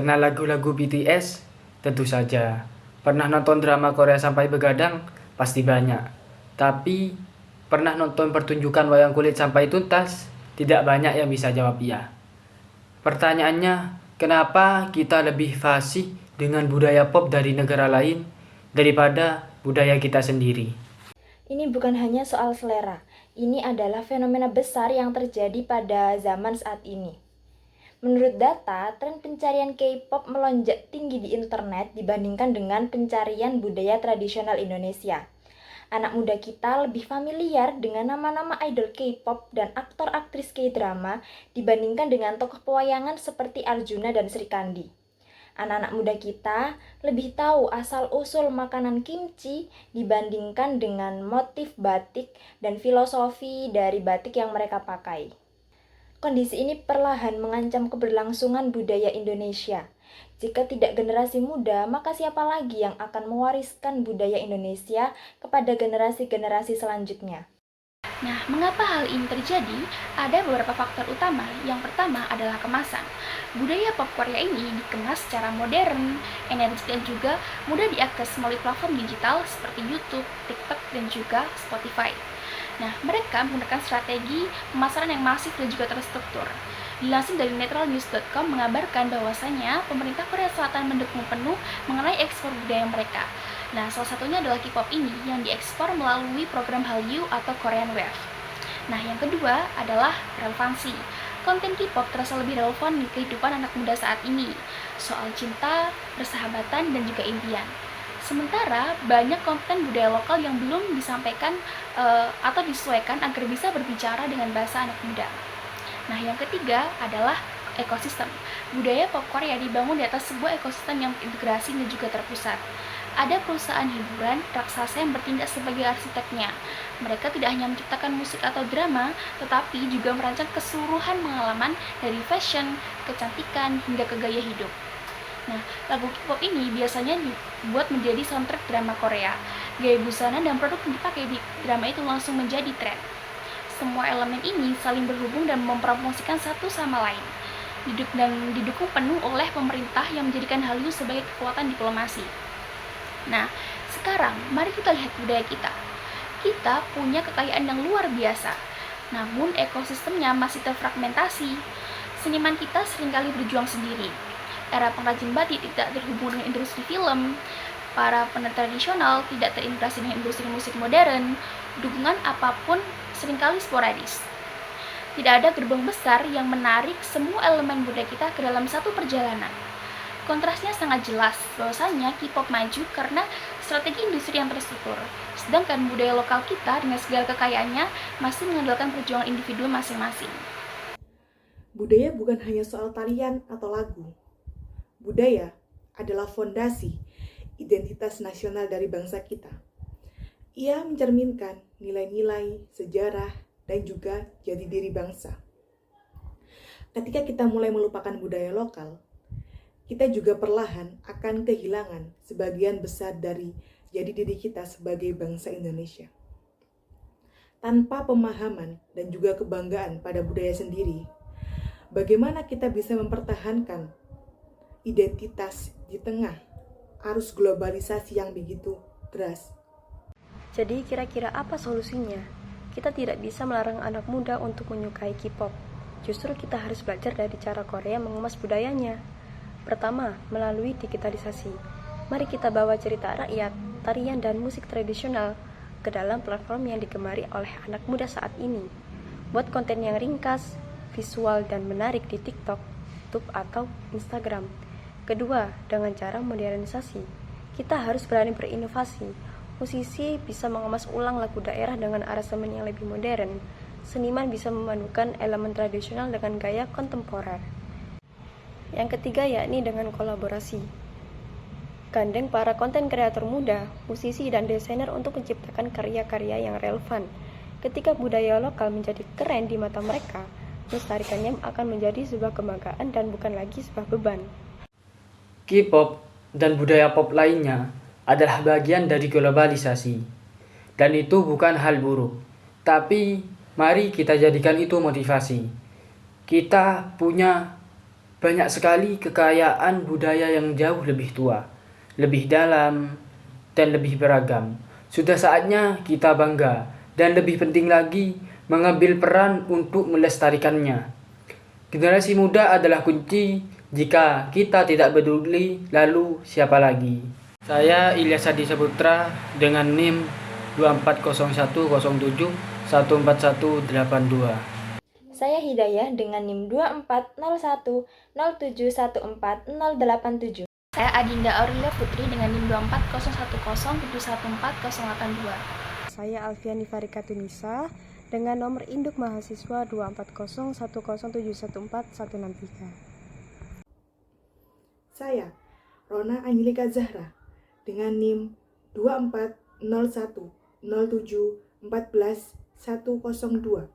Kenal lagu-lagu BTS? Tentu saja. Pernah nonton drama Korea sampai begadang? Pasti banyak. Tapi, pernah nonton pertunjukan wayang kulit sampai tuntas? Tidak banyak yang bisa jawab iya. Pertanyaannya, kenapa kita lebih fasih dengan budaya pop dari negara lain daripada budaya kita sendiri? Ini bukan hanya soal selera, ini adalah fenomena besar yang terjadi pada zaman saat ini. Menurut data, tren pencarian K-pop melonjak tinggi di internet dibandingkan dengan pencarian budaya tradisional Indonesia. Anak muda kita lebih familiar dengan nama-nama idol K-pop dan aktor-aktris K-drama dibandingkan dengan tokoh pewayangan seperti Arjuna dan Sri Kandi. Anak-anak muda kita lebih tahu asal-usul makanan kimchi dibandingkan dengan motif batik dan filosofi dari batik yang mereka pakai. Kondisi ini perlahan mengancam keberlangsungan budaya Indonesia. Jika tidak generasi muda, maka siapa lagi yang akan mewariskan budaya Indonesia kepada generasi-generasi selanjutnya? Nah, mengapa hal ini terjadi? Ada beberapa faktor utama. Yang pertama adalah kemasan. Budaya pop Korea ini dikemas secara modern, energik dan juga mudah diakses melalui platform digital seperti YouTube, TikTok, dan juga Spotify. Nah, mereka menggunakan strategi pemasaran yang masif dan juga terstruktur. Dilansir dari netralnews.com mengabarkan bahwasanya pemerintah Korea Selatan mendukung penuh mengenai ekspor budaya mereka. Nah, salah satunya adalah K-pop ini yang diekspor melalui program Hallyu atau Korean Wave. Nah, yang kedua adalah relevansi. Konten K-pop terasa lebih relevan di kehidupan anak muda saat ini, soal cinta, persahabatan, dan juga impian. Sementara banyak konten budaya lokal yang belum disampaikan atau disesuaikan agar bisa berbicara dengan bahasa anak muda. Nah, yang ketiga adalah ekosistem. Budaya pop Korea dibangun di atas sebuah ekosistem yang integrasi dan juga terpusat. Ada perusahaan hiburan raksasa yang bertindak sebagai arsiteknya. Mereka tidak hanya menciptakan musik atau drama, tetapi juga merancang keseluruhan pengalaman dari fashion, kecantikan, hingga ke gaya hidup. Nah, lagu K-pop ini biasanya dibuat menjadi soundtrack drama Korea. Gaya busana dan produk yang dipakai di drama itu langsung menjadi tren. Semua elemen ini saling berhubung dan mempromosikan satu sama lain. Didukung penuh oleh pemerintah yang menjadikan Hallyu sebagai kekuatan diplomasi. Nah, sekarang mari kita lihat budaya kita. Kita punya kekayaan yang luar biasa, namun ekosistemnya masih terfragmentasi. Seniman kita seringkali berjuang sendiri. Era pengrajin batik tidak terhubung dengan industri film, para penari tradisional tidak terintegrasi dengan industri musik modern, dukungan apapun seringkali sporadis. Tidak ada gerbang besar yang menarik semua elemen budaya kita ke dalam satu perjalanan. Kontrasnya sangat jelas, bahwasanya K-pop maju karena strategi industri yang terstruktur, sedangkan budaya lokal kita dengan segala kekayaannya masih mengandalkan perjuangan individu masing-masing. Budaya bukan hanya soal tarian atau lagu. Budaya adalah fondasi identitas nasional dari bangsa kita. Ia mencerminkan nilai-nilai, sejarah, dan juga jati diri bangsa. Ketika kita mulai melupakan budaya lokal, kita juga perlahan akan kehilangan sebagian besar dari jati diri kita sebagai bangsa Indonesia. Tanpa pemahaman dan juga kebanggaan pada budaya sendiri, bagaimana kita bisa mempertahankan identitas di tengah arus globalisasi yang begitu deras? Jadi kira-kira apa solusinya? Kita tidak bisa melarang anak muda untuk menyukai K-pop. Justru kita harus belajar dari cara Korea mengemas budayanya. Pertama, melalui digitalisasi. Mari kita bawa cerita rakyat, tarian dan musik tradisional ke dalam platform yang digemari oleh anak muda saat ini. Buat konten yang ringkas, visual dan menarik di TikTok, YouTube atau Instagram. Kedua, dengan cara modernisasi. Kita harus berani berinovasi. Musisi bisa mengemas ulang lagu daerah dengan aransemen yang lebih modern. Seniman bisa memadukan elemen tradisional dengan gaya kontemporer. Yang ketiga yakni dengan kolaborasi. Gandeng para konten kreator muda, musisi dan desainer untuk menciptakan karya-karya yang relevan. Ketika budaya lokal menjadi keren di mata mereka, melestarikannya akan menjadi sebuah kebanggaan dan bukan lagi sebuah beban. K-pop dan budaya pop lainnya adalah bagian dari globalisasi. Dan itu bukan hal buruk. Tapi mari kita jadikan itu motivasi. Kita punya banyak sekali kekayaan budaya yang jauh lebih tua, lebih dalam, dan lebih beragam. Sudah saatnya kita bangga dan lebih penting lagi mengambil peran untuk melestarikannya. Generasi muda adalah kunci. Jika kita tidak peduli, lalu siapa lagi? Saya Ilyas Adi Saputra dengan NIM 240107141182. Saya Hidayah dengan NIM 240107140087. Saya Adinda Aurelia Putri dengan NIM 240107140082. Saya Alfiani Farika Tunisa dengan nomor induk mahasiswa 240107141163. Saya, Rona Angelika Zahra, dengan NIM 240107141102.